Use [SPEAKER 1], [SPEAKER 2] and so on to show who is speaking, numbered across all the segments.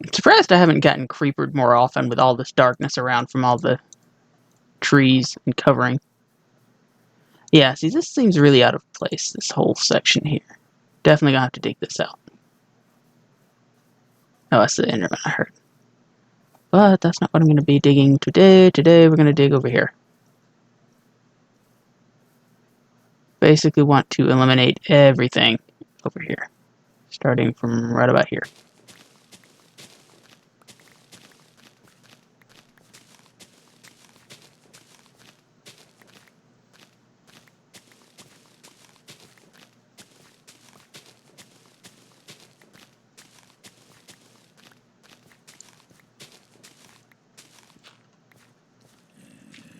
[SPEAKER 1] I'm surprised I haven't gotten creepered more often with all this darkness around from all the trees and covering. Yeah, see, this seems really out of place, this whole section here. Definitely gonna have to dig this out. Oh, that's the Enderman I heard. But that's not what I'm gonna be digging today. Today we're gonna dig over here. Basically want to eliminate everything over here. Starting from right about here.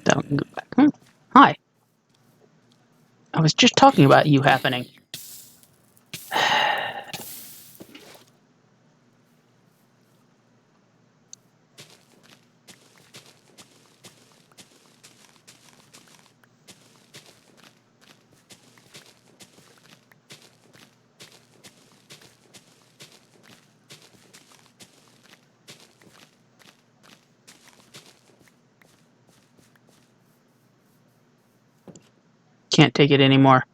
[SPEAKER 1] Don't go back. Hi. I was just talking about you happening. Can't take it anymore.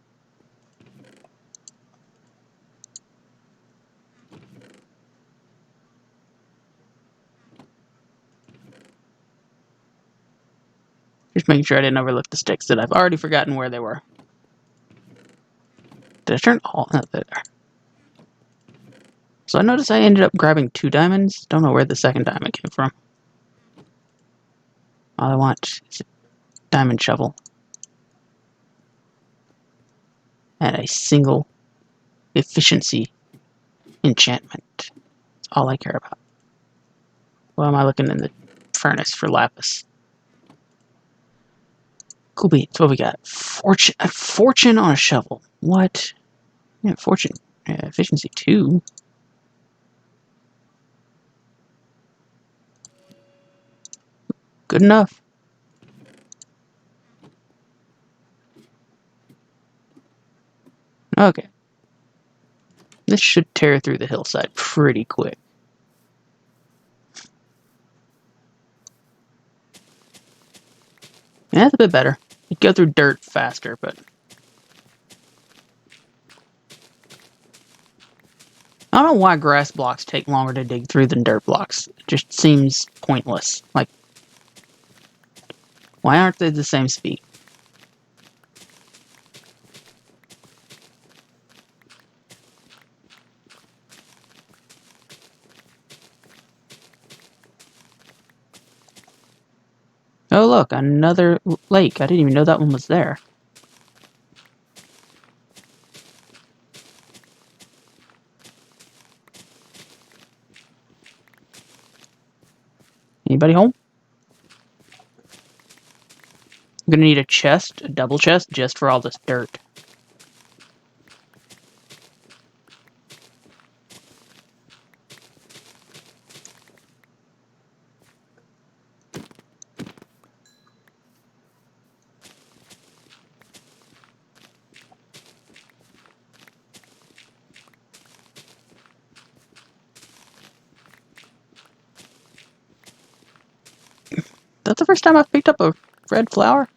[SPEAKER 1] Just making sure I didn't overlook the sticks that I've already forgotten where they were. Did I turn all? No, there. So I noticed I ended up grabbing 2 diamonds. Don't know where the second diamond came from. All I want is a diamond shovel. And a single efficiency enchantment. That's all I care about. Why am I looking in the furnace for lapis? Cool beans. What we got? Fortune on a shovel. What? Yeah, fortune. Efficiency 2. Good enough. Okay. This should tear through the hillside pretty quick. Yeah, that's a bit better. You go through dirt faster, but I don't know why grass blocks take longer to dig through than dirt blocks. It just seems pointless. Like, why aren't they the same speed? Oh look, another lake. I didn't even know that one was there. Anybody home? I'm gonna need a chest, a double chest, just for all this dirt. That's the first time I've picked up a red flower.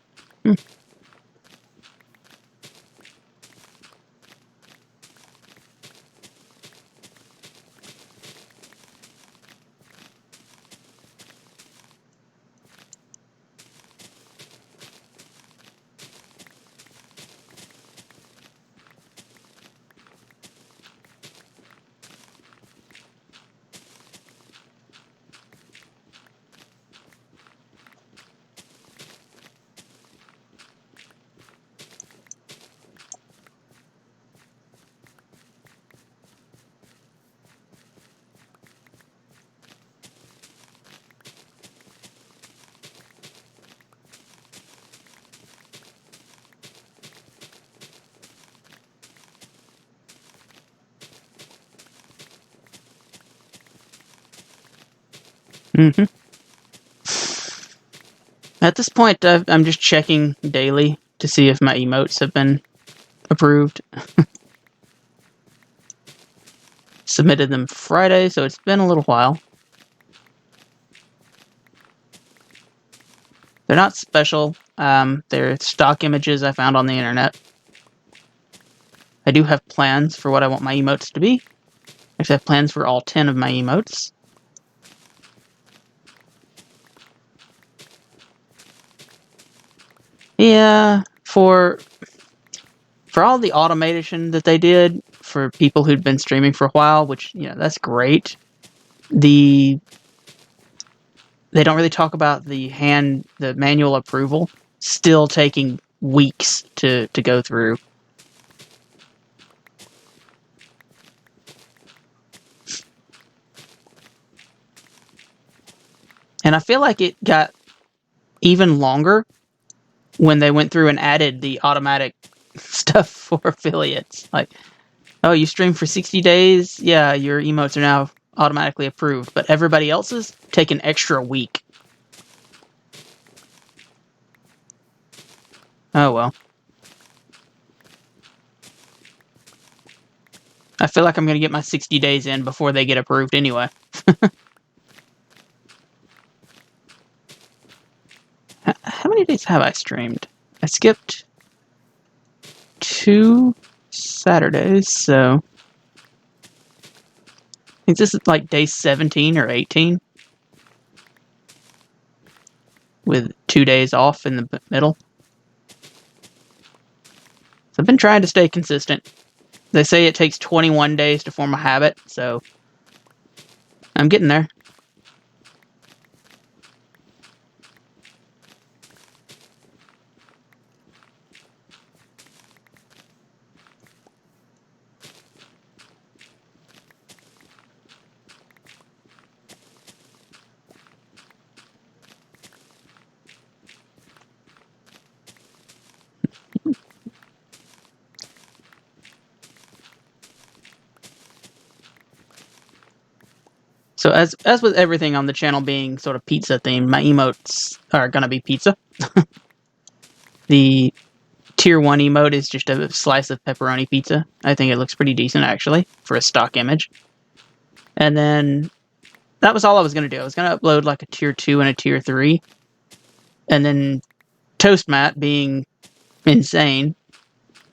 [SPEAKER 1] Mm-hmm. At this point, I'm just checking daily to see if my emotes have been approved. Submitted them Friday, so it's been a little while. They're not special. They're stock images I found on the internet. I do have plans for what I want my emotes to be. I have plans for all 10 of my emotes. Yeah, for all the automation that they did for people who'd been streaming for a while, which, you know, that's great. They don't really talk about the manual approval still taking weeks to go through. And I feel like it got even longer when they went through and added the automatic stuff for affiliates. Like, oh, you stream for 60 days? Yeah, your emotes are now automatically approved. But everybody else's take an extra week. Oh, well. I feel like I'm going to get my 60 days in before they get approved anyway. How many days have I streamed? I skipped 2 Saturdays, so I think this is like day 17 or 18 with 2 days off in the middle. So I've been trying to stay consistent. They say it takes 21 days to form a habit, so I'm getting there. So as with everything on the channel being sort of pizza themed, my emotes are gonna be pizza. The tier 1 emote is just a slice of pepperoni pizza. I think it looks pretty decent actually for a stock image. And then that was all I was gonna do. I was gonna upload like a tier 2 and a tier 3. And then Toastmat, being insane,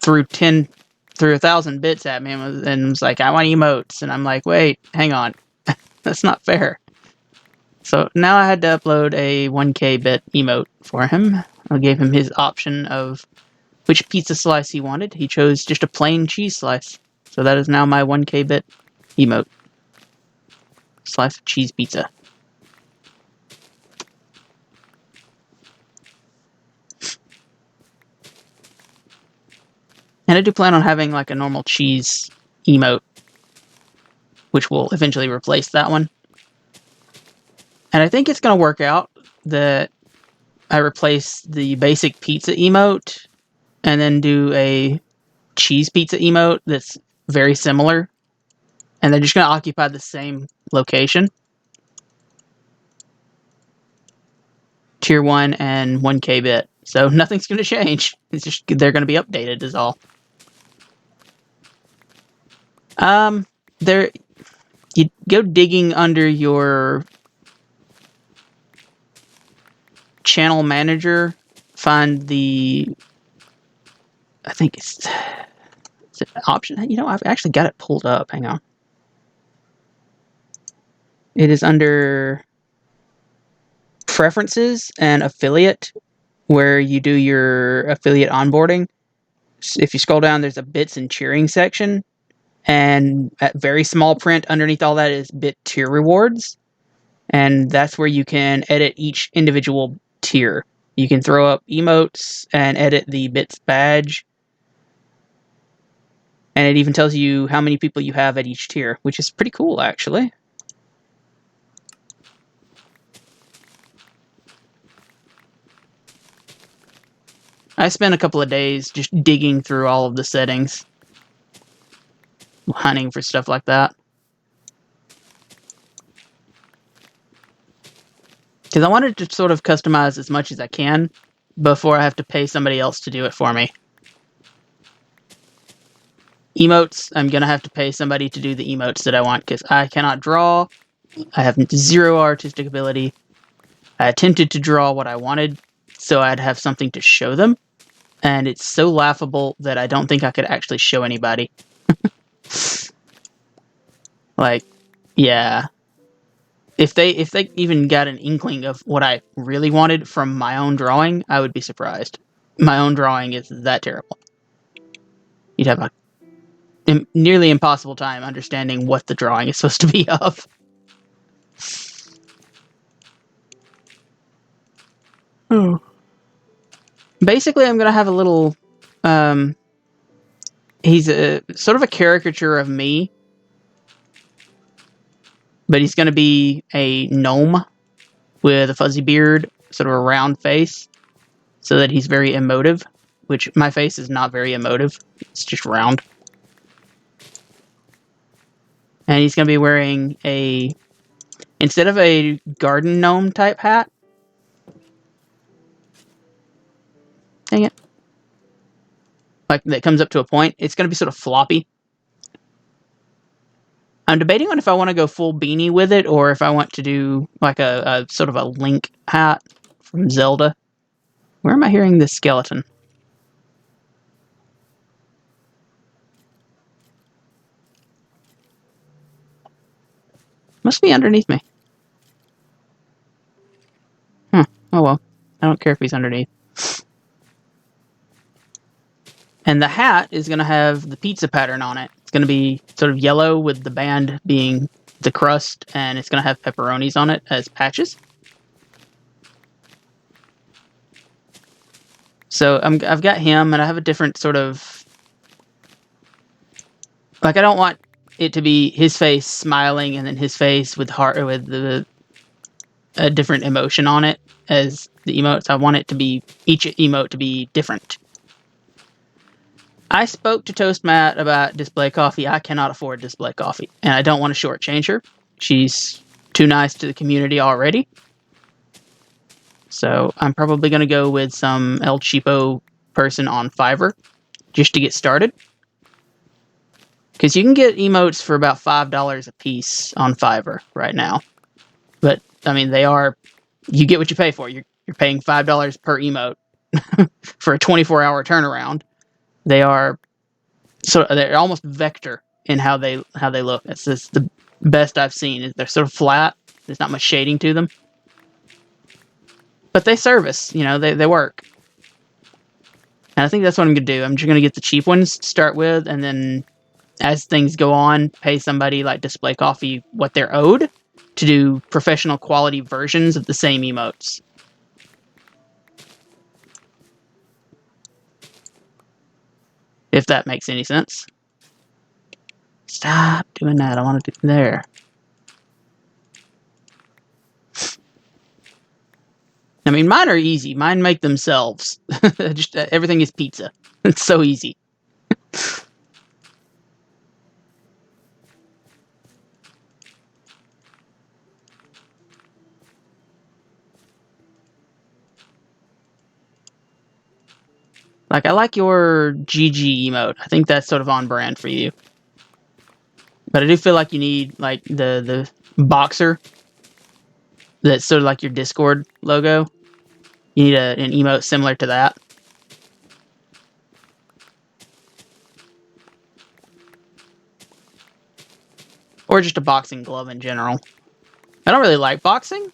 [SPEAKER 1] threw 1,000 bits at me and was like, I want emotes. And I'm like, wait, hang on. That's not fair. So now I had to upload a 1K bit emote for him. I gave him his option of which pizza slice he wanted. He chose just a plain cheese slice. So that is now my 1K bit emote. Slice of cheese pizza. And I do plan on having like a normal cheese emote, which will eventually replace that one. And I think it's going to work out that I replace the basic pizza emote and then do a cheese pizza emote that's very similar. And they're just going to occupy the same location. Tier 1 and 1K bit. So nothing's going to change. It's just they're going to be updated is all. There, you go digging under your channel manager, find the, I think it's an option. You know, I've actually got it pulled up. Hang on. It is under preferences and affiliate, where you do your affiliate onboarding. If you scroll down, there's a bits and cheering section. And at very small print underneath all that is bit tier rewards. And that's where you can edit each individual tier. You can throw up emotes and edit the bits badge. And it even tells you how many people you have at each tier, which is pretty cool, actually. I spent a couple of days just digging through all of the settings, hunting for stuff like that. Because I wanted to sort of customize as much as I can before I have to pay somebody else to do it for me. Emotes, I'm going to have to pay somebody to do the emotes that I want because I cannot draw. I have zero artistic ability. I attempted to draw what I wanted so I'd have something to show them. And it's so laughable that I don't think I could actually show anybody. Like, yeah. If they even got an inkling of what I really wanted from my own drawing, I would be surprised. My own drawing is that terrible. You'd have a nearly impossible time understanding what the drawing is supposed to be of. Oh. Basically, I'm going to have a little... he's a sort of a caricature of me, but he's going to be a gnome with a fuzzy beard, sort of a round face, so that he's very emotive, which my face is not very emotive. It's just round. And he's going to be wearing a... Instead of a garden gnome type hat... Dang it. Like, that comes up to a point, it's going to be sort of floppy. I'm debating on if I want to go full beanie with it, or if I want to do like a sort of a Link hat from Zelda. Where am I hearing this skeleton? Must be underneath me. Oh well. I don't care if he's underneath. And the hat is going to have the pizza pattern on it. It's going to be sort of yellow with the band being the crust, and it's going to have pepperonis on it as patches. So I've got him, and I have a different sort of... Like, I don't want it to be his face smiling and then his face with a different emotion on it as the emotes. I want it to be... Each emote to be different. I spoke to Toast Matt about Display Coffee. I cannot afford Display Coffee, and I don't want to shortchange her. She's too nice to the community already. So I'm probably going to go with some El Cheapo person on Fiverr just to get started. Because you can get emotes for about $5 a piece on Fiverr right now. But, I mean, they are... You get what you pay for. You're paying $5 per emote for a 24-hour turnaround. They are... So they're almost vector in how they look. It's just the best I've seen. They're sort of flat. There's not much shading to them. But they service. You know, they work. And I think that's what I'm going to do. I'm just going to get the cheap ones to start with, and then as things go on, pay somebody like Display Coffee what they're owed to do professional quality versions of the same emotes. If that makes any sense. Stop doing that. I want to do there. I mean, mine are easy. Mine make themselves. Just everything is pizza. It's so easy. Like, I like your GG emote. I think that's sort of on brand for you. But I do feel like you need, like, the boxer. That's sort of like your Discord logo. You need an emote similar to that. Or just a boxing glove in general. I don't really like boxing,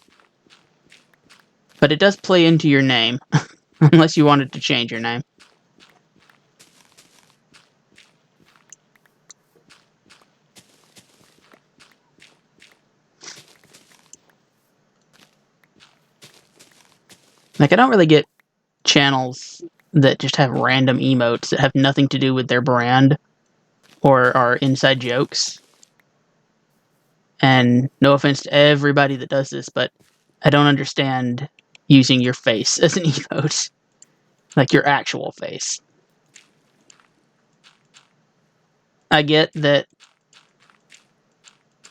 [SPEAKER 1] but it does play into your name. Unless you wanted to change your name. Like, I don't really get channels that just have random emotes that have nothing to do with their brand or are inside jokes. And no offense to everybody that does this, but I don't understand using your face as an emote. Like your actual face. I get that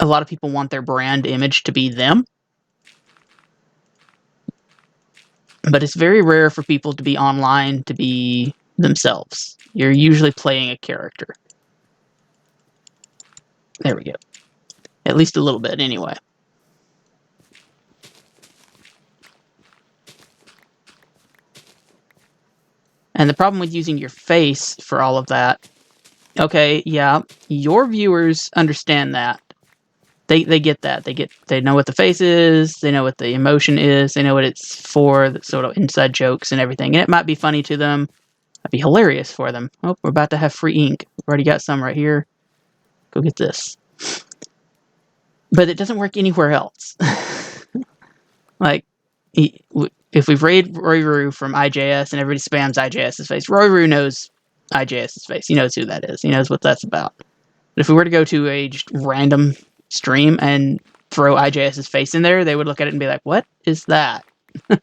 [SPEAKER 1] a lot of people want their brand image to be them. But it's very rare for people to be online to be themselves. You're usually playing a character. There we go. At least a little bit, anyway. And the problem with using your face for all of that, okay, yeah, your viewers understand that. They get that. They know what the face is, they know what the emotion is, they know what it's for, the sort of inside jokes and everything. And it might be funny to them. It'd be hilarious for them. Oh, we're about to have free ink. We've already got some right here. Go get this. But it doesn't work anywhere else. Like, if we raid Roy from IJS and everybody spams IJS's face, Roy knows IJS's face. He knows who that is. He knows what that's about. But if we were to go to a just random stream and throw IJS's face in there, they would look at it and be like, what is that? And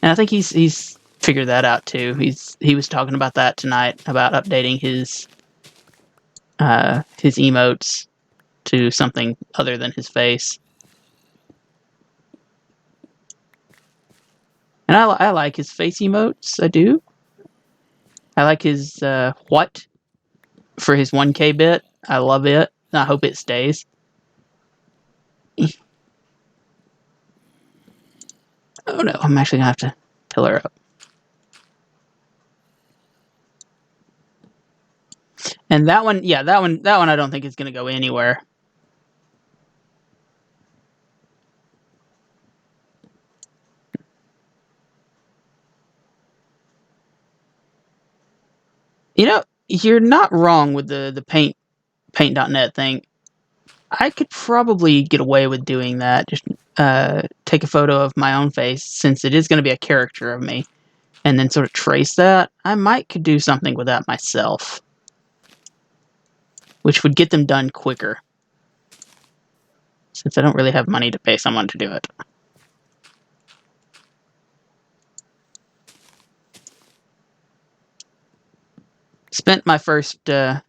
[SPEAKER 1] I think he's figured that out too. He was talking about that tonight, about updating his emotes to something other than his face. And I like his face emotes. I do. I like his what for his 1K bit. I love it. I hope it stays. Oh no, I'm actually gonna have to pillar up. And that one, yeah, that one I don't think is gonna go anywhere. You know, you're not wrong with the paint.net thing. I could probably get away with doing that. Just take a photo of my own face, since it is going to be a character of me, and then sort of trace that. I might could do something with that myself, which would get them done quicker, since I don't really have money to pay someone to do it. Spent my first... it's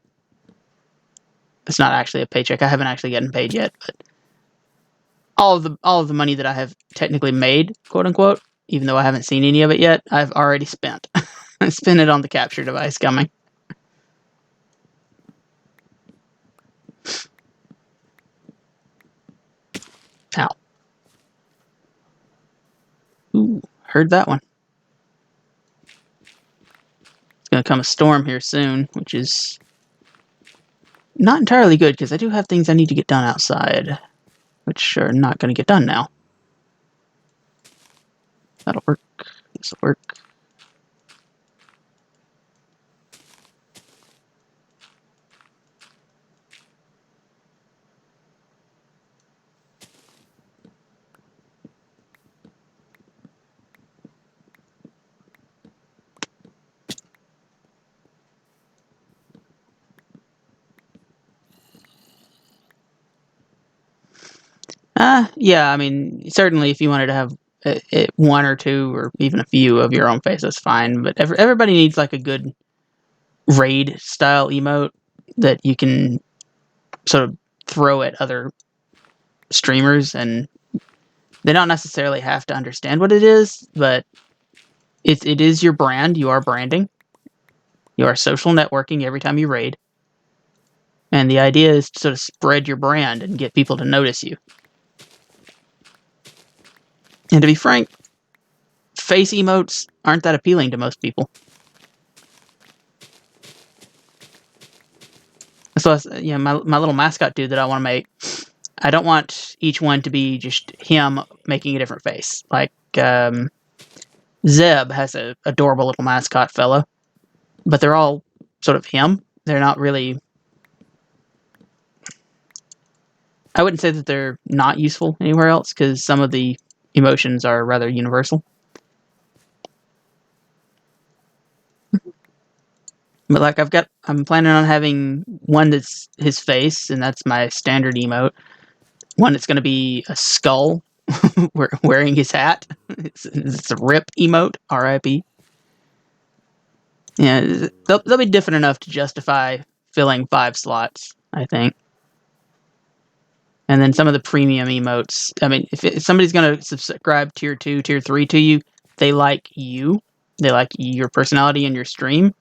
[SPEAKER 1] not actually a paycheck. I haven't actually gotten paid yet, but all of the money that I have technically made, quote unquote, even though I haven't seen any of it yet, I've already spent. I spent it on the capture device coming. Ow. Ooh, heard that one. It's going to come a storm here soon, which is not entirely good, because I do have things I need to get done outside, which are not going to get done now. That'll work. This'll work. Yeah, I mean, certainly if you wanted to have one or two or even a few of your own face, that's fine. But everybody needs like a good raid style emote that you can sort of throw at other streamers, and they don't necessarily have to understand what it is, but it is your brand. You are branding. You are social networking every time you raid. And the idea is to sort of spread your brand and get people to notice you. And to be frank, face emotes aren't that appealing to most people. So, yeah, my little mascot dude that I want to make, I don't want each one to be just him making a different face. Like, Zeb has an adorable little mascot fellow, but they're all sort of him. They're not really... I wouldn't say that they're not useful anywhere else, because some of the emotions are rather universal. But like I'm planning on having one that's his face, and that's my standard emote. One that's going to be a skull wearing his hat. It's a RIP emote, R.I.P. Yeah, they'll be different enough to justify filling 5 slots, I think. And then some of the premium emotes. I mean, if somebody's going to subscribe tier 2, tier 3 to you, they like you. They like your personality and your stream.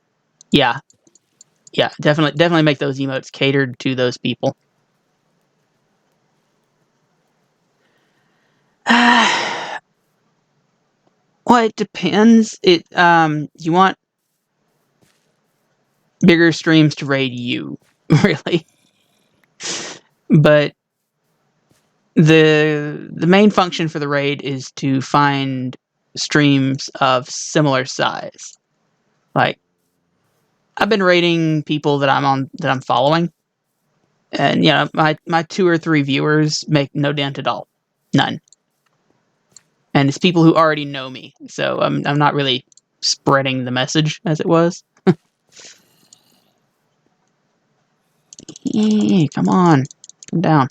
[SPEAKER 1] Yeah, definitely make those emotes catered to those people. Well, Well, it depends. You want bigger streams to raid you, really. But the main function for the raid is to find streams of similar size. Like, I've been raiding people that I'm following, and my 2 or 3 viewers make no dent at all, none. And it's people who already know me, so I'm not really spreading the message as it was. Come on, come down.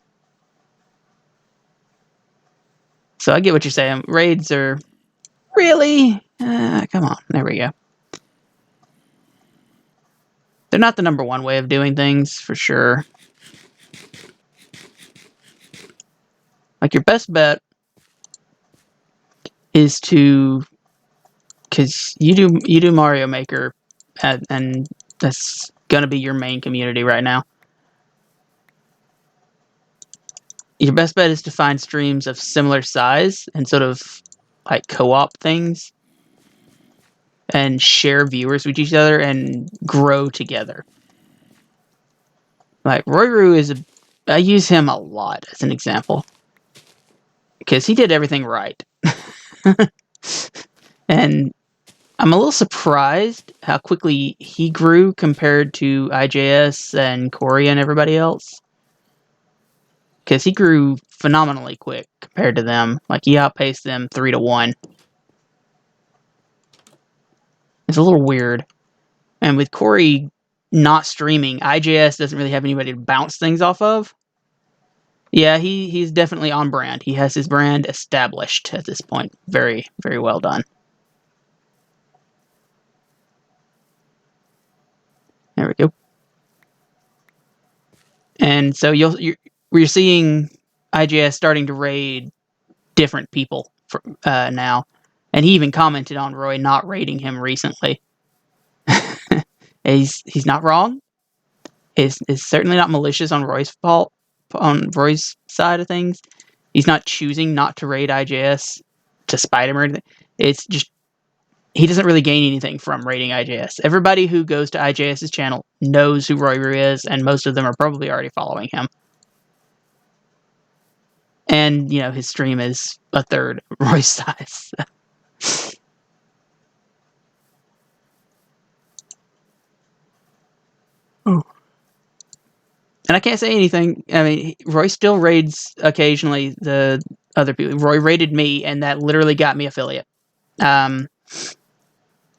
[SPEAKER 1] So I get what you're saying. Raids are really come on. There we go. They're not the #1 way of doing things for sure. Like, your best bet is to, because you do Mario Maker, and that's gonna be your main community right now. Your best bet is to find streams of similar size and sort of like co-op things and share viewers with each other and grow together. Like, Royru I use him a lot as an example because he did everything right. And I'm a little surprised how quickly he grew compared to IJS and Corey and everybody else. Because he grew phenomenally quick compared to them. Like, he outpaced them 3-1. It's a little weird. And with Corey not streaming, IJS doesn't really have anybody to bounce things off of. Yeah, he's definitely on brand. He has his brand established at this point. Very, very well done. There we go. And so you're seeing IJS starting to raid different people now. And he even commented on Roy not raiding him recently. He's not wrong. It's certainly not malicious on Roy's fault, on Roy's side of things. He's not choosing not to raid IJS to spite him or anything. It's just he doesn't really gain anything from raiding IJS. Everybody who goes to IJS's channel knows who Royru is, and most of them are probably already following him. And, his stream is a third Roy's size. Oh. And I can't say anything. I mean, Roy still raids occasionally the other people. Roy raided me, and that literally got me affiliate.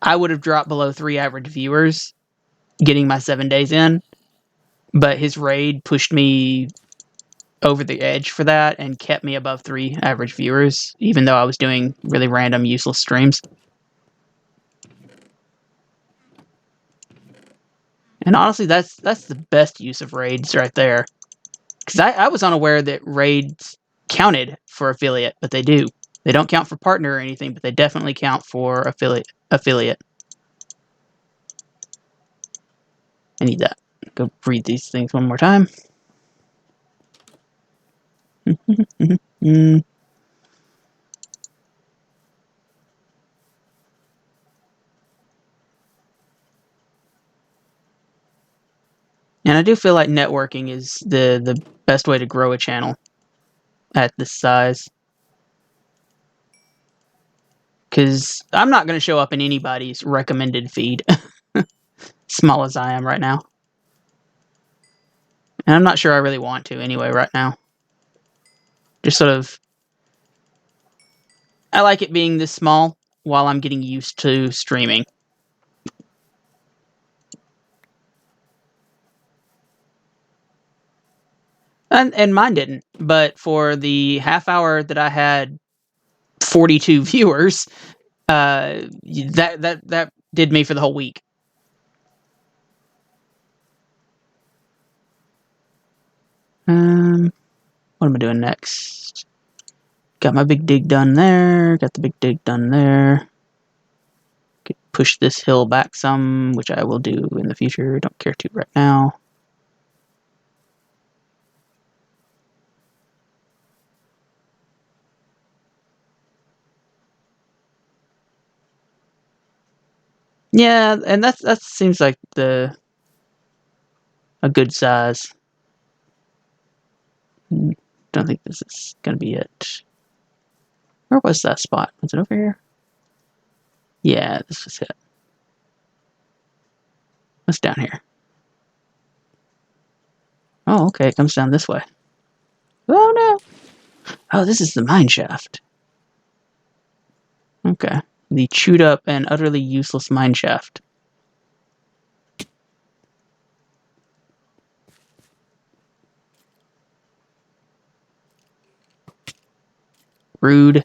[SPEAKER 1] I would have dropped below 3 average viewers getting my 7 days in, but his raid pushed me over the edge for that and kept me above 3 average viewers, even though I was doing really random, useless streams. And honestly, that's the best use of raids right there. Because I was unaware that raids counted for affiliate, but they do. They don't count for partner or anything, but they definitely count for affiliate. I need that. Go read these things one more time. And I do feel like networking is the best way to grow a channel at this size. Because I'm not going to show up in anybody's recommended feed, small as I am right now. And I'm not sure I really want to anyway right now. Just sort of... I like it being this small while I'm getting used to streaming. And mine didn't. But for the half hour that I had 42 viewers, that did me for the whole week. What am I doing next? Got my big dig done there. Got the big dig done there. Could push this hill back some, which I will do in the future. Don't care to right now. Yeah, and that seems like a good size. Don't think this is gonna be it. Where was that spot? Was it over here? Yeah, this was it. What's down here? Oh, okay, it comes down this way. Oh no! Oh, this is the mine shaft. Okay. The chewed up and utterly useless mine shaft. Rude.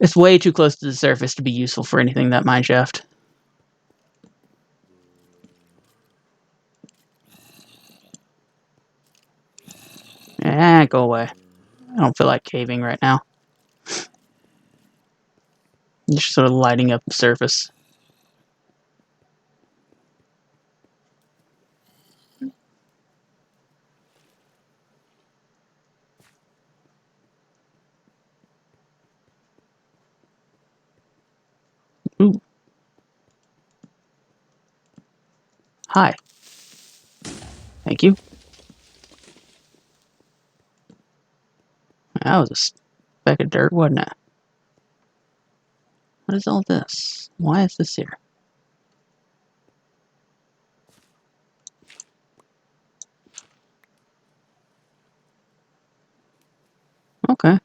[SPEAKER 1] It's way too close to the surface to be useful for anything, that mine shaft. Go away. I don't feel like caving right now. Just sort of lighting up the surface. Ooh. Hi. Thank you. That was a speck of dirt, wasn't it? What is all this? Why is this here? Okay.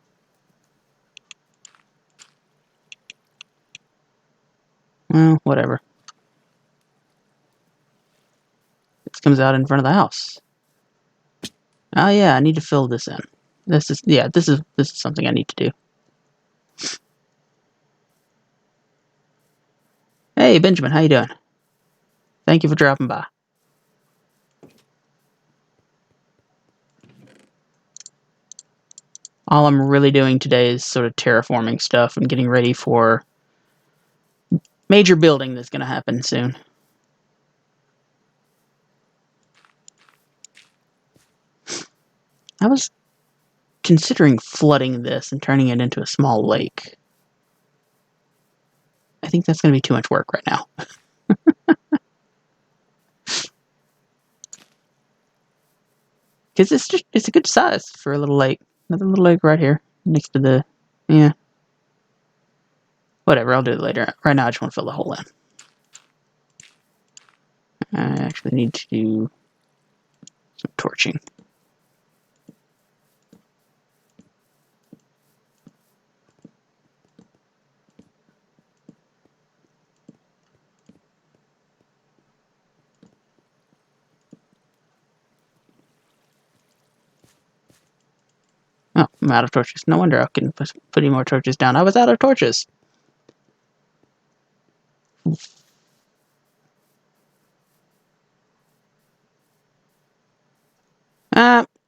[SPEAKER 1] Well, whatever. This comes out in front of the house. Oh yeah, I need to fill this in. This is something I need to do. Hey Benjamin, how you doing? Thank you for dropping by. All I'm really doing today is sort of terraforming stuff and getting ready for major building that's going to happen soon. I was considering flooding this and turning it into a small lake. I think that's going to be too much work right now. Because it's a good size for a little lake. Another little lake right here next to the, yeah. Whatever, I'll do it later. Right now I just want to fill the hole in. I actually need to do some torching. Oh, I'm out of torches. No wonder I couldn't put any more torches down. I was out of torches.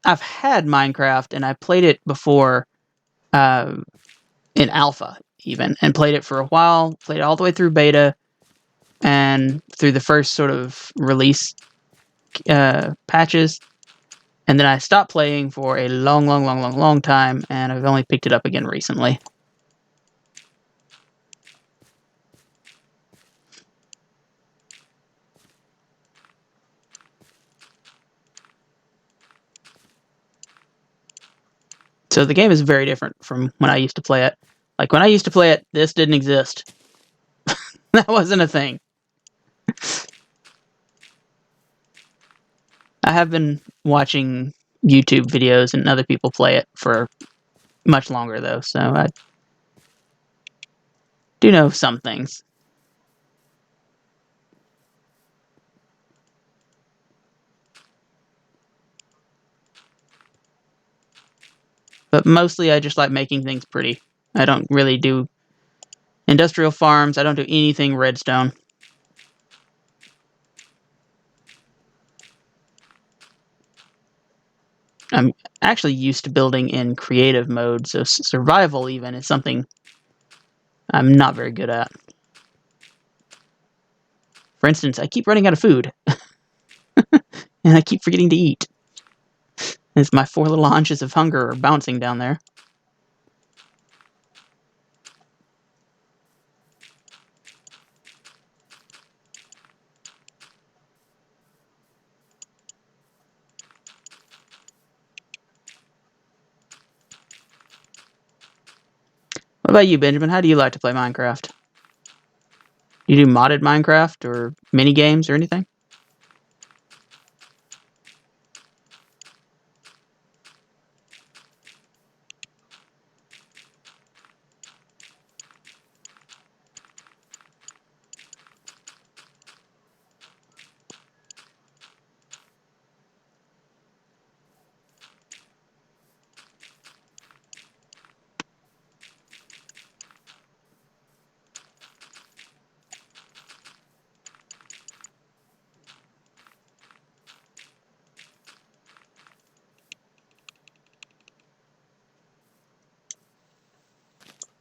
[SPEAKER 1] I've had Minecraft, and I played it before in alpha, even, and played it for a while. Played it all the way through beta, and through the first sort of release patches. And then I stopped playing for a long time, and I've only picked it up again recently. So the game is very different from when I used to play it. Like, when I used to play it, this didn't exist. That wasn't a thing. I have been watching YouTube videos and other people play it for much longer, though, so I do know some things. But mostly I just like making things pretty. I don't really do industrial farms. I don't do anything redstone. I'm actually used to building in creative mode, so survival even is something I'm not very good at. For instance, I keep running out of food. And I keep forgetting to eat. As my 4 little haunches of hunger are bouncing down there. What about you, Benjamin? How do you like to play Minecraft? You do modded Minecraft or mini games or anything?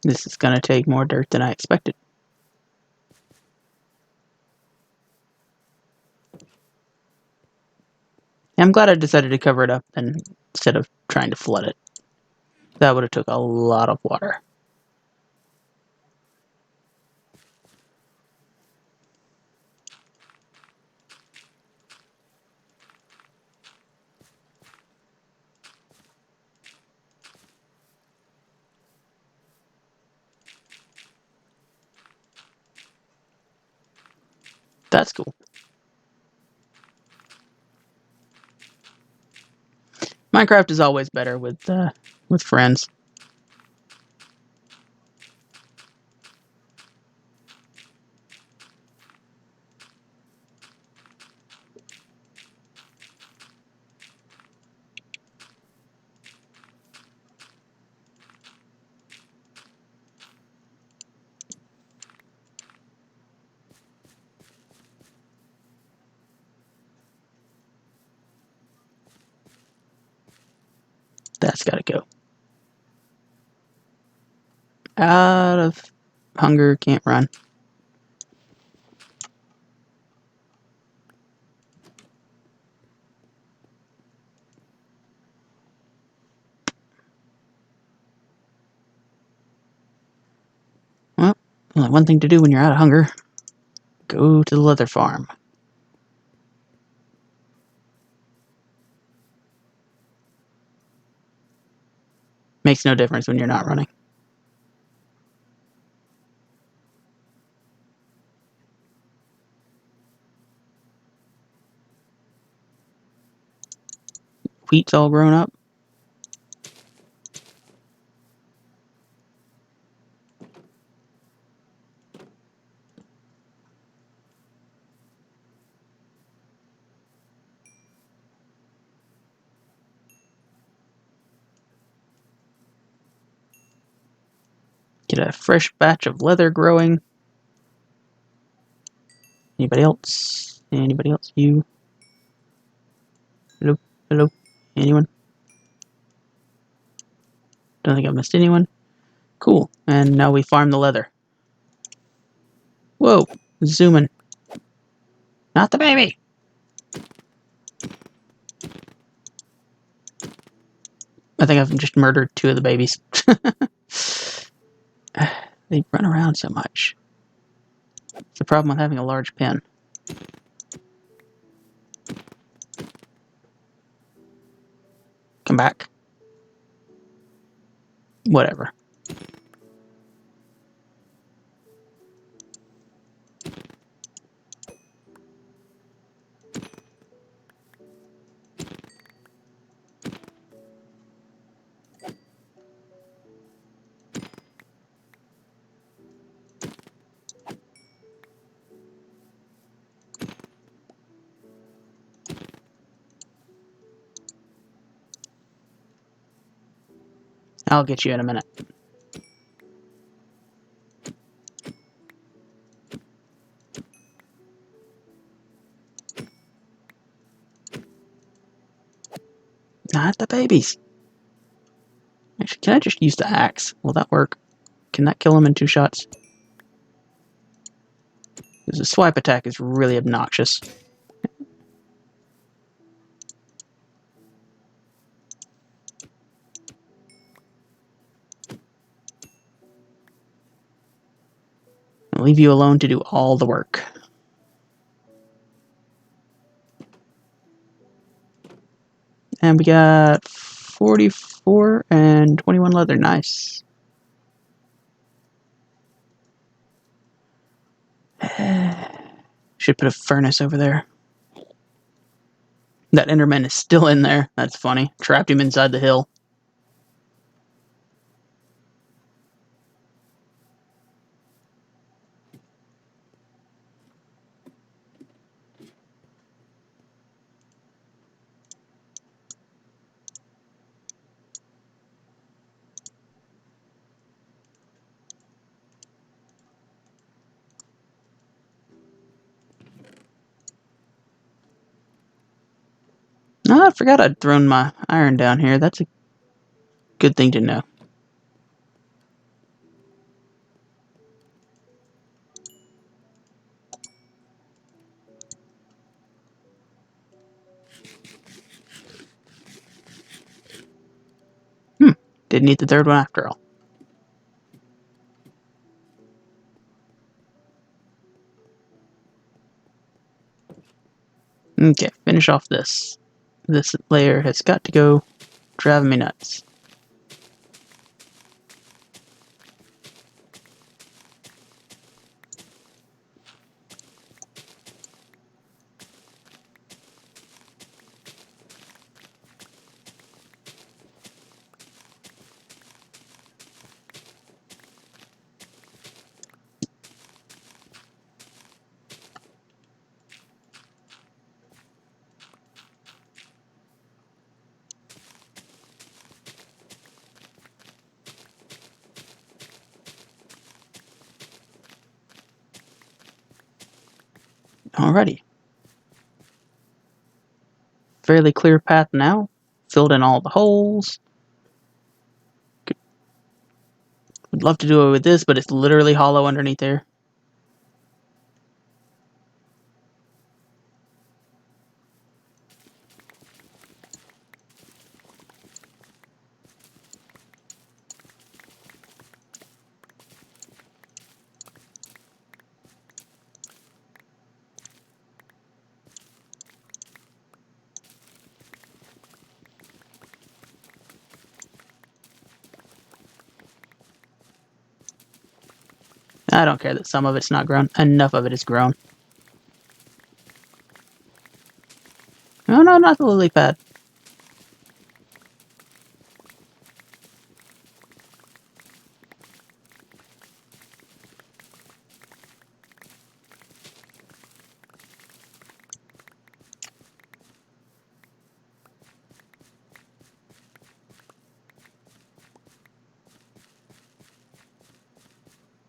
[SPEAKER 1] This is gonna take more dirt than I expected. I'm glad I decided to cover it up instead of trying to flood it. That would have took a lot of water. That's cool. Minecraft is always better with friends. That's gotta go. Out of hunger, can't run. Well, only one thing to do when you're out of hunger. Go to the leather farm. Makes no difference when you're not running. Wheat's all grown up. Get a fresh batch of leather growing. Anybody else? Anybody else? You? Hello? Hello? Anyone? Don't think I've missed anyone. Cool. And now we farm the leather. Whoa! Zooming. Not the baby! I think I've just murdered 2 of the babies. They run around so much. It's the problem with having a large pen. Come back. Whatever. I'll get you in a minute. Not the babies. Actually, can I just use the axe? Will that work? Can that kill him in 2 shots? Because the swipe attack is really obnoxious. I'll leave you alone to do all the work. And we got 44 and 21 leather. Nice. Should put a furnace over there. That Enderman is still in there. That's funny. Trapped him inside the hill. Oh, I forgot I'd thrown my iron down here. That's a good thing to know. Didn't need the third one after all. Okay, finish off this. This layer has got to go. Driving me nuts. Alrighty. Fairly clear path now. Filled in all the holes. Would love to do it with this, but it's literally hollow underneath there. I don't care that some of it's not grown. Enough of it is grown. Oh no, not the lily pad.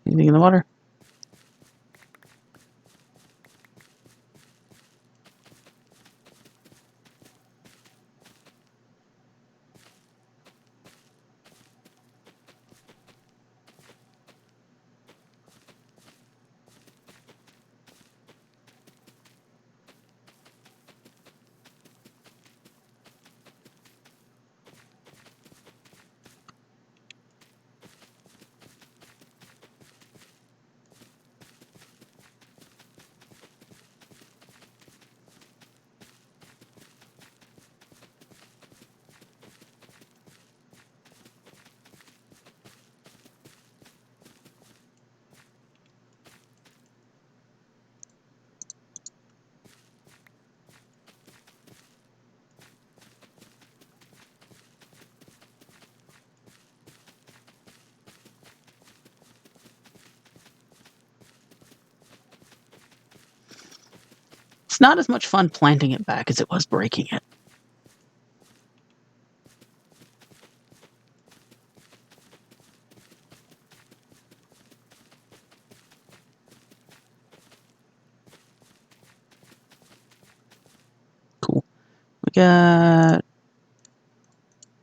[SPEAKER 1] Anything in the water? It's not as much fun planting it back as it was breaking it. Cool. We got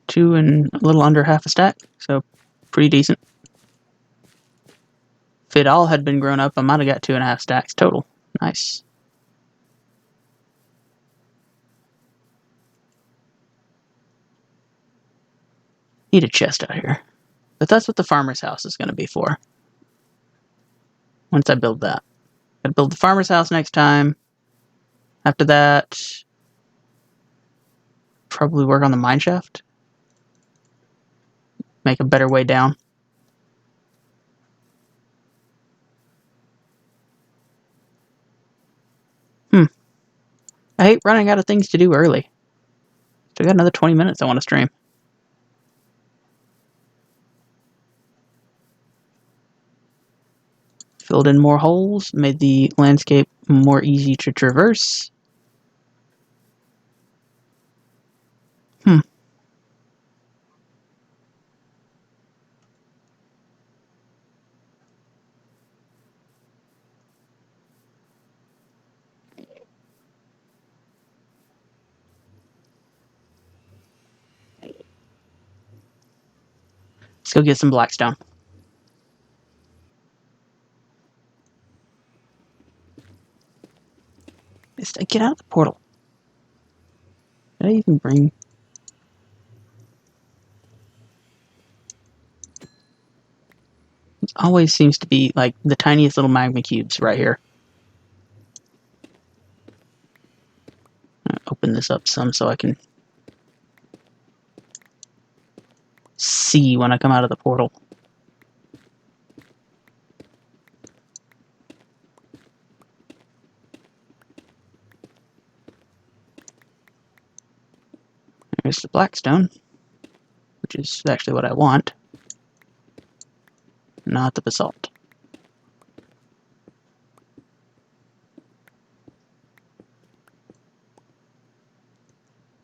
[SPEAKER 1] 2 and a little under half a stack, so pretty decent. If it all had been grown up, I might have got 2.5 stacks total. Nice. Need a chest out here. But that's what the farmer's house is going to be for. Once I build that. Gotta build the farmer's house next time. After that, probably work on the mine shaft. Make a better way down. I hate running out of things to do early. Still got another 20 minutes I want to stream. Filled in more holes, made the landscape more easy to traverse. Let's go get some blackstone. Get out of the portal. Did I even bring... It always seems to be like the tiniest little magma cubes right here. Open this up some so I can see when I come out of the portal. There's the blackstone, which is actually what I want, not the basalt.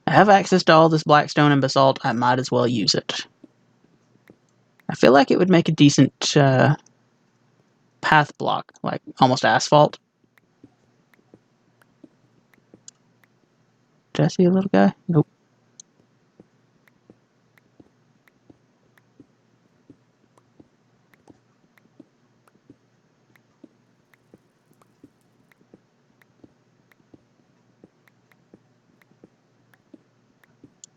[SPEAKER 1] I have access to all this blackstone and basalt, I might as well use it. I feel like it would make a decent path block, like almost asphalt. Did I see a little guy? Nope.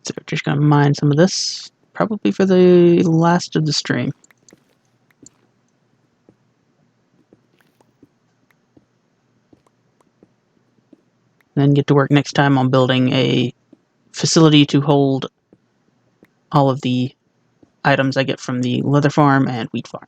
[SPEAKER 1] So we're just gonna mine some of this, probably for the last of the stream. Then get to work next time on building a facility to hold all of the items I get from the leather farm and wheat farm.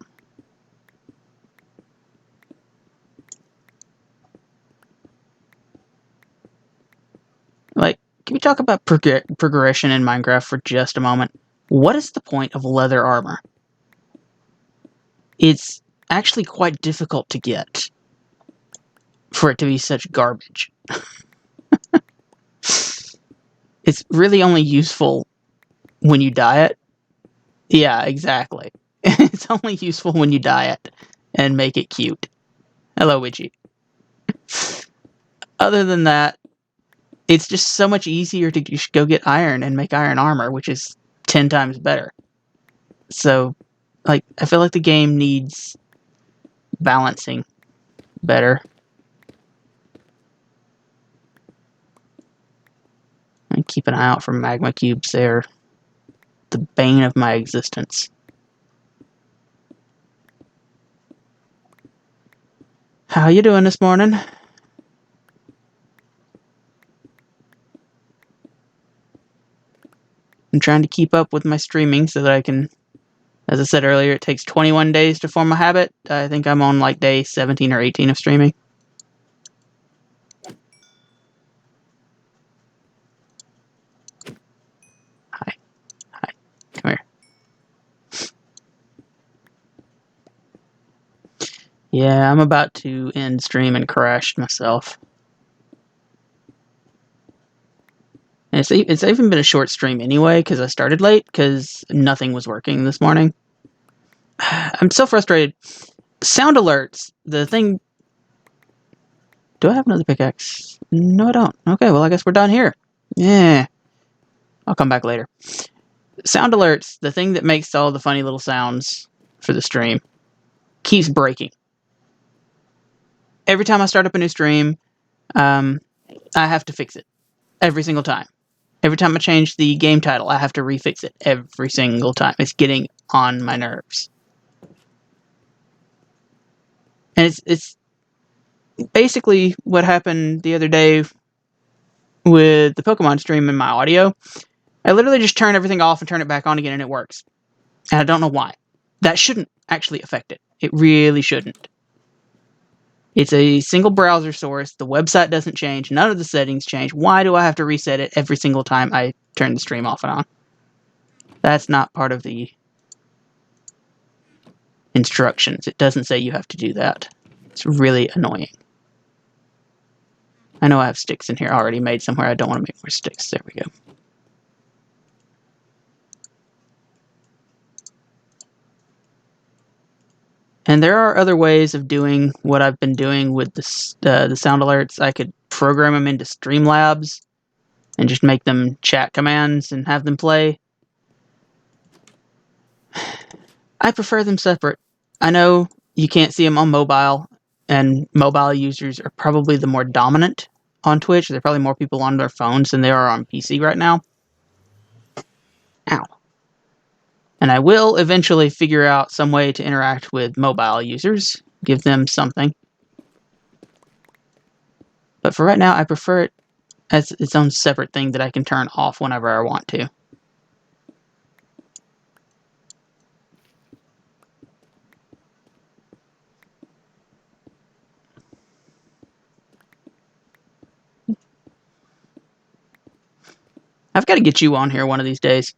[SPEAKER 1] Like, can we talk about progression in Minecraft for just a moment? What is the point of leather armor? It's actually quite difficult to get for it to be such garbage. It's really only useful when you dye it. Yeah, exactly. It's only useful when you dye it and make it cute. Hello, Witchy. Other than that, it's just so much easier to just go get iron and make iron armor, which is 10 times better. So, like, I feel like the game needs balancing better. And keep an eye out for magma cubes. They're the bane of my existence. How you doing this morning? I'm trying to keep up with my streaming so that I can, as I said earlier, it takes 21 days to form a habit. I think I'm on like day 17 or 18 of streaming. Hi. Hi. Come here. Yeah, I'm about to end stream and crash myself. And it's even been a short stream anyway, because I started late, because nothing was working this morning. I'm so frustrated. Sound alerts. The thing... Do I have another pickaxe? No, I don't. Okay, well, I guess we're done here. Yeah. I'll come back later. Sound alerts, the thing that makes all the funny little sounds for the stream, keeps breaking. Every time I start up a new stream, I have to fix it. Every single time. Every time I change the game title, I have to refix it. Every single time. It's getting on my nerves. And it's basically what happened the other day with the Pokemon stream in my audio. I literally just turn everything off and turn it back on again and it works. And I don't know why. That shouldn't actually affect it. It really shouldn't. It's a single browser source. The website doesn't change. None of the settings change. Why do I have to reset it every single time I turn the stream off and on? That's not part of the instructions. It doesn't say you have to do that. It's really annoying. I know I have sticks in here already made somewhere. I don't want to make more sticks. There we go. And there are other ways of doing what I've been doing with the sound alerts. I could program them into Streamlabs and just make them chat commands and have them play. I prefer them separate. I know you can't see them on mobile, and mobile users are probably the more dominant on Twitch. There are probably more people on their phones than there are on PC right now. Ow. And I will eventually figure out some way to interact with mobile users, give them something. But for right now, I prefer it as its own separate thing that I can turn off whenever I want to. I've got to get you on here one of these days.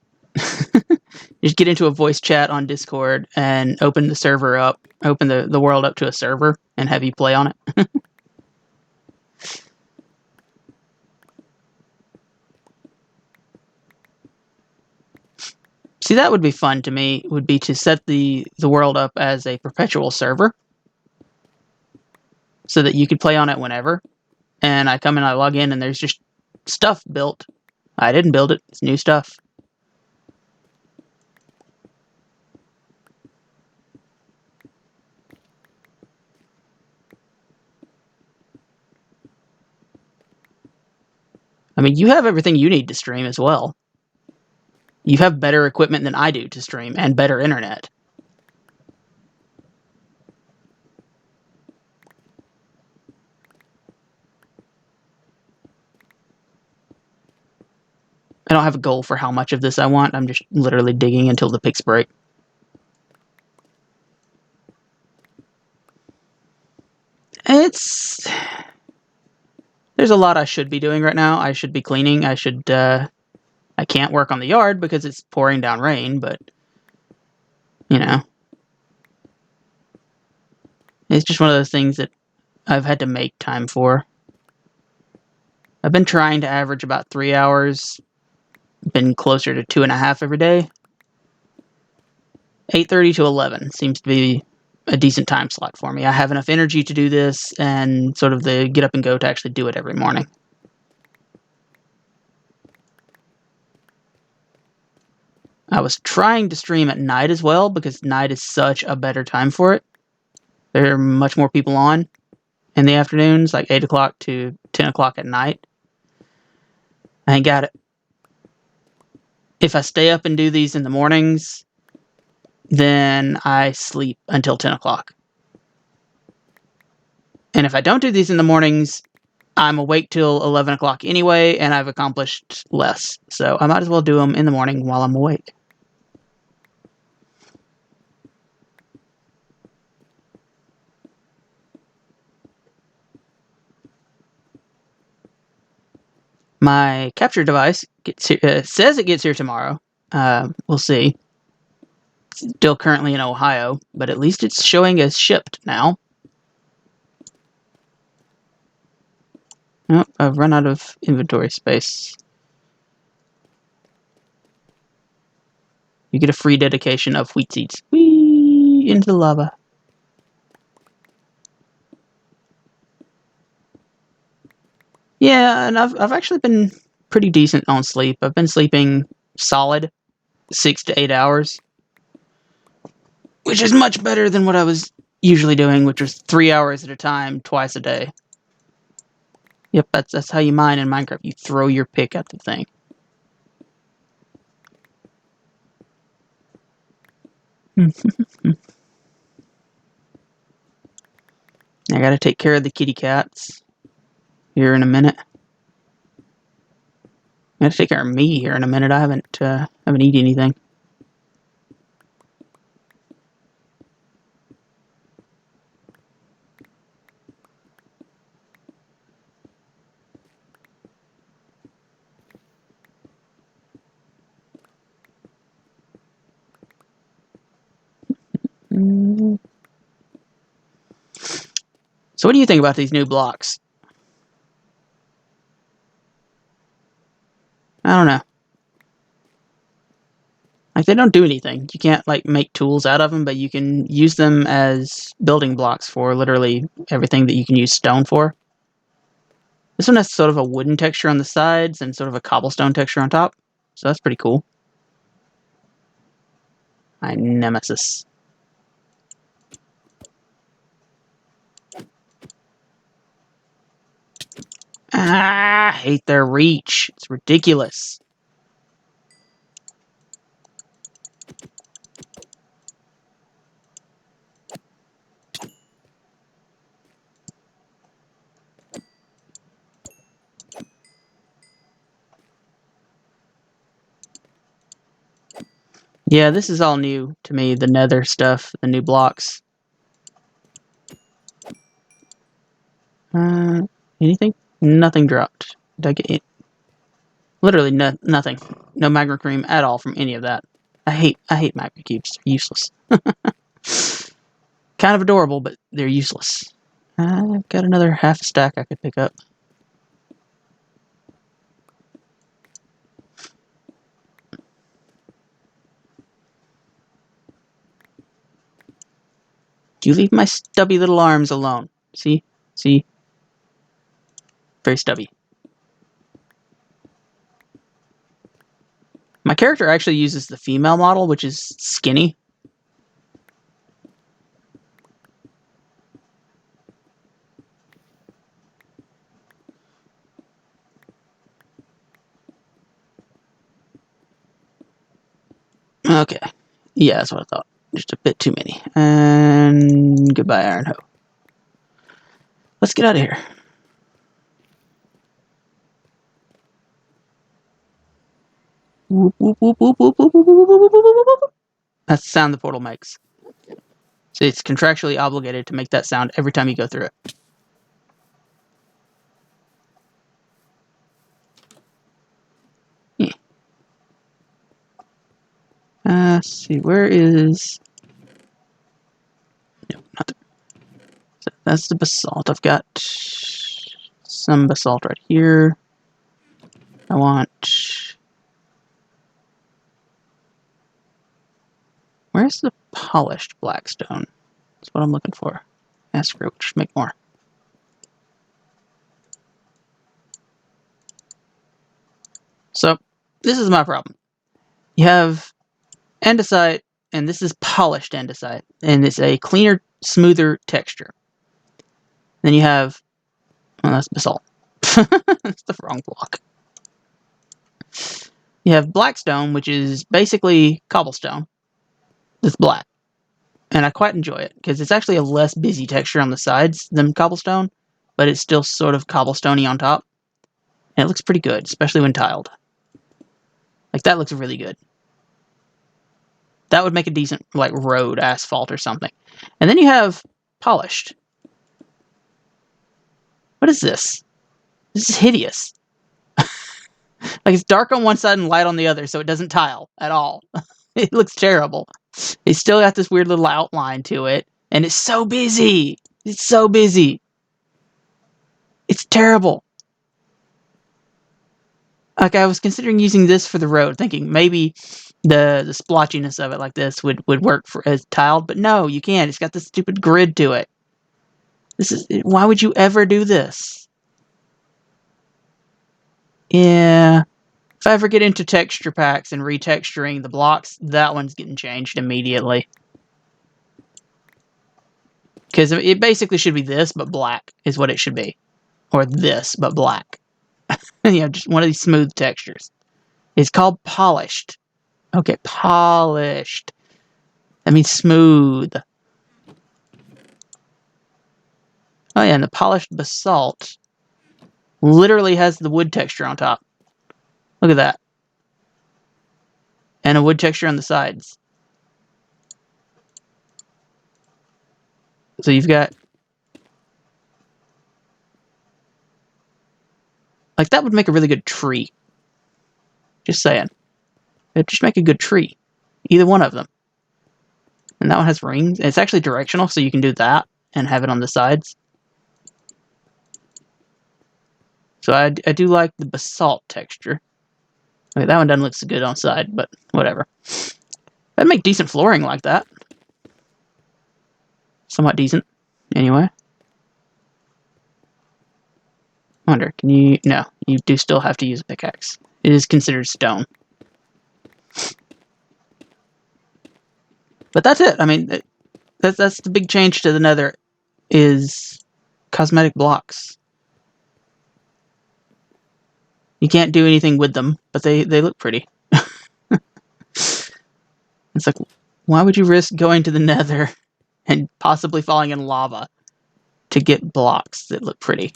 [SPEAKER 1] Just get into a voice chat on Discord and open the server up, open the world up to a server, and have you play on it. See, that would be fun to me, would be to set the world up as a perpetual server so that you could play on it whenever. And I come in, I log in, and there's just stuff built. I didn't build it. It's new stuff. I mean, you have everything you need to stream as well. You have better equipment than I do to stream, and better internet. I don't have a goal for how much of this I want. I'm just literally digging until the picks break. There's a lot I should be doing right now. I should be cleaning. I can't work on the yard because it's pouring down rain, but, you know. It's just one of those things that I've had to make time for. I've been trying to average about 3 hours. Been closer to 2.5 every day. 8:30 to 11 seems to be a decent time slot for me. I have enough energy to do this and sort of the get up and go to actually do it every morning. I was trying to stream at night as well because night is such a better time for it. There are much more people on in the afternoons, like 8 o'clock to 10 o'clock at night. I ain't got it. If I stay up and do these in the mornings, then I sleep until 10 o'clock. And if I don't do these in the mornings, I'm awake till 11 o'clock anyway, and I've accomplished less. So I might as well do them in the morning while I'm awake. My capture device says it gets here tomorrow. We'll see. It's still currently in Ohio, but at least it's showing as shipped now. Oh, I've run out of inventory space. You get a free dedication of wheat seeds. Whee! Into the lava. Yeah, and I've actually been pretty decent on sleep. I've been sleeping solid 6 to 8 hours, which is much better than what I was usually doing, which was 3 hours at a time, twice a day. Yep, that's how you mine in Minecraft. You throw your pick at the thing. I gotta take care of the kitty cats here in a minute. I gotta take care of me here in a minute. I haven't eaten anything. So what do you think about these new blocks? I don't know. Like, they don't do anything. You can't, like, make tools out of them, but you can use them as building blocks for literally everything that you can use stone for. This one has sort of a wooden texture on the sides and sort of a cobblestone texture on top. So that's pretty cool. My nemesis. Ah, I hate their reach. It's ridiculous. Yeah, this is all new to me, the nether stuff, the new blocks. Anything? Nothing dropped. Did I get it? Literally nothing. No magma cream at all from any of that. I hate magma cubes. They're useless. Kind of adorable, but they're useless. I've got another half a stack I could pick up. You leave my stubby little arms alone. See? See? Very stubby. My character actually uses the female model, which is skinny. Okay. Yeah, that's what I thought. Just a bit too many. And goodbye, Iron Hoe. Let's get out of here. Whoop, whoop, whoop, whoop, whoop, whoop, whoop, whoop, whoop, whoop, whoop. That's the sound the portal makes. So it's contractually obligated to make that sound every time you go through it. Yeah. Let's see, where is... No, not there. So that's the basalt. I've got some basalt right here. I want... Where's the polished blackstone? That's what I'm looking for. Ask for which make more. So, this is my problem. You have andesite, and this is polished andesite, and it's a cleaner, smoother texture. Then you have... Oh, that's basalt. That's the wrong block. You have blackstone, which is basically cobblestone. It's black. And I quite enjoy it, because it's actually a less busy texture on the sides than cobblestone, but it's still sort of cobblestoney on top. And it looks pretty good, especially when tiled. Like, that looks really good. That would make a decent, like, road, asphalt or something. And then you have polished. What is this? This is hideous. Like, it's dark on one side and light on the other, so it doesn't tile at all. It looks terrible. It's still got this weird little outline to it, and it's so busy. It's so busy. It's terrible. Like, I was considering using this for the road, thinking maybe the splotchiness of it like this would work for as tiled, but no, you can't. It's got this stupid grid to it. Why would you ever do this? Yeah. If I ever get into texture packs and retexturing the blocks, that one's getting changed immediately. Because it basically should be this, but black is what it should be. Or this, but black. You know, just one of these smooth textures. It's called polished. Okay, polished. That means smooth. Oh yeah, and the polished basalt literally has the wood texture on top. Look at that. And a wood texture on the sides. So you've got... Like, that would make a really good tree. Just saying. It'd just make a good tree. Either one of them. And that one has rings. It's actually directional, so you can do that and have it on the sides. So I do like the basalt texture. Okay, that one doesn't look so good on side, but whatever. I'd make decent flooring like that. Somewhat decent, anyway. I wonder, can you... No, you do still have to use a pickaxe. It is considered stone. But that's it. I mean, that's the big change to the Nether, is cosmetic blocks. You can't do anything with them, but they look pretty. It's like, why would you risk going to the Nether and possibly falling in lava to get blocks that look pretty?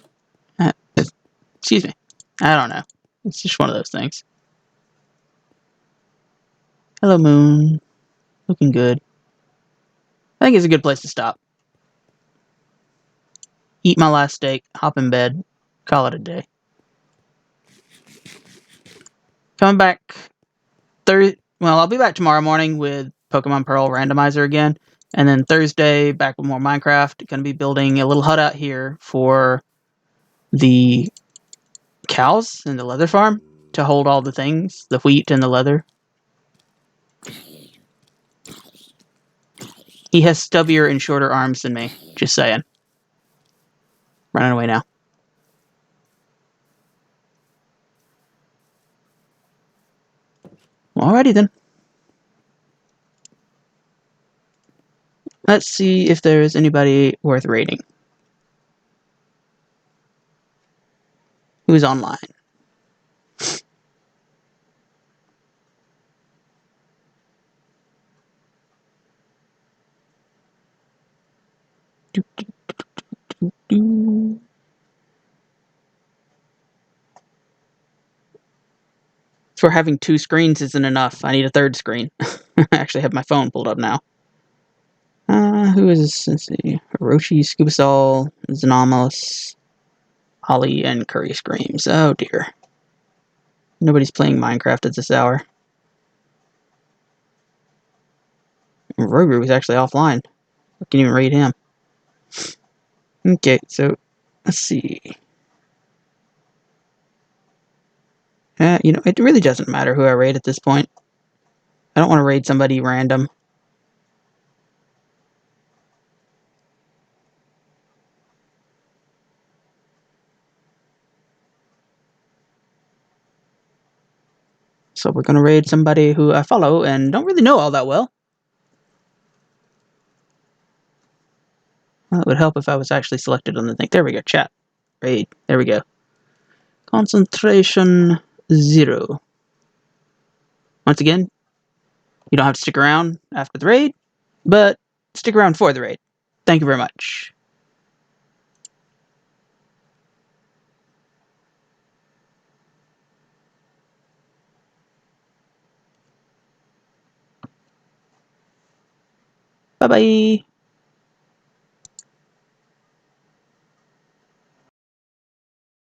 [SPEAKER 1] Excuse me. I don't know. It's just one of those things. Hello, moon. Looking good. I think it's a good place to stop. Eat my last steak, hop in bed, call it a day. Coming back Thursday. Well, I'll be back tomorrow morning with Pokemon Pearl Randomizer again. And then Thursday, back with more Minecraft. Going to be building a little hut out here for the cows in the leather farm to hold all the things, the wheat and the leather. He has stubbier and shorter arms than me. Just saying. Running away now. Alrighty then. Let's see if there's anybody worth raiding. Who's online? For having two screens isn't enough. I need a third screen. I actually have my phone pulled up now. Who is this? Let's see. Hiroshi, Scubasol, Xenomalus, Holly, and Curry Screams. Oh dear. Nobody's playing Minecraft at this hour. Rogu is actually offline. I can't even raid him. Okay, so let's see. It really doesn't matter who I raid at this point. I don't want to raid somebody random. So we're going to raid somebody who I follow and don't really know all that well. Well, it would help if I was actually selected on the thing. There we go, chat. Raid. There we go. Concentration 0. Once again, you don't have to stick around after the raid, but stick around for the raid. Thank you very much. Bye-bye.